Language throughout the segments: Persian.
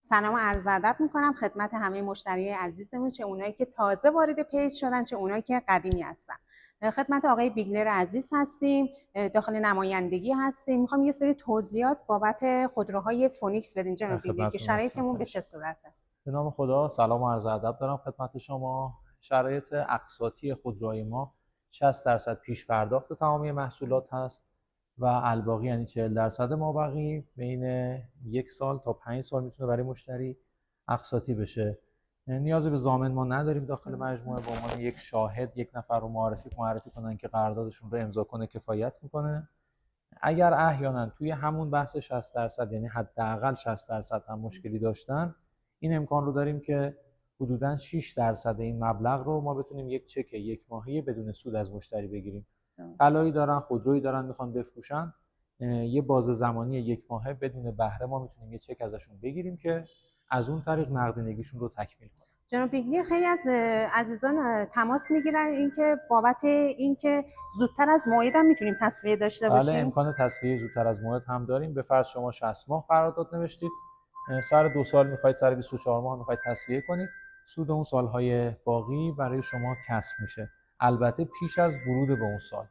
سلام و عرض ادب میکنم خدمت همه مشتری عزیزمون، چه اونایی که تازه وارد پیج شدن چه اونایی که قدیمی هستن. خدمت آقای بیگلر عزیز هستیم، داخل نمایندگی هستیم. میخوام یه سری توضیحات بابت خودروهای فونیکس بدین جناب بیگلر که شرایطمون به چه صورته. به نام خدا، سلام و عرض ادب دارم خدمت شما. شرایط اقساطی خودروهای ما 60% پیش پرداخت تمامی محصولات هست و الباقی یعنی 40% مابقی بین 1 سال تا 5 سال میتونه برای مشتری اقساطی بشه. نیازی به ضامن ما نداریم داخل مجموعه. به عنوان یک شاهد یک نفر رو معرفی کنن که قراردادشون رو امضا کنه کفایت میکنه. اگر احیانا توی همون بحث 60% یعنی حداقل 60% هم مشکلی داشتن، این امکان رو داریم که حدوداً 6% این مبلغ رو ما بتونیم یک چک یک ماهه بدون سود از مشتری بگیریم. طلایی دارن، خودرویی دارن میخوان بفروشن، یه باز زمانی یک ماهه بدون بهره ما میتونیم یه چک ازشون بگیریم که از اون طریق نقدینگیشون رو تکمیل کنیم. جناب بیگلر، خیلی از عزیزان تماس میگیرن اینکه بابت اینکه زودتر از موعد هم میتونیم تسویه داشته بله، باشیم. امکان تسویه زودتر از موعد هم داریم. به فرض شما 60 ماه قرارداد نوشتید، سر 2 سال میخواید، سر 24 ماه میخواید تسویه کنید، سود اون سالهای باقی برای شما کسب میشه، البته پیش از ورود به اون سال.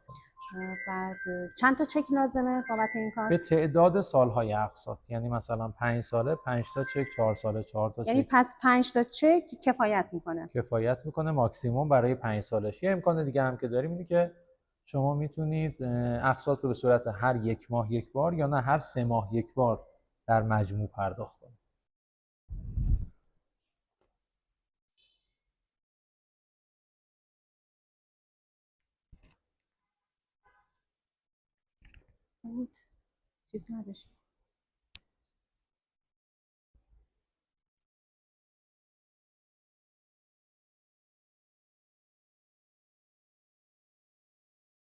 بعد چند تا چک لازمه بابت این کار؟ به تعداد سالهای اقساط، یعنی مثلا 5 ساله 5 تا چک، 4 ساله 4 تا یعنی چک. پس 5 تا چک کفایت میکنه. کفایت میکنه ماکسیموم برای 5 سالش. یه امکان دیگه هم که داریم اینه که شما میتونید اقساط رو به صورت هر 1 ماه یک بار یا نه هر 3 ماه یک بار در مجموع پرداخت کنید. چیز نداشت.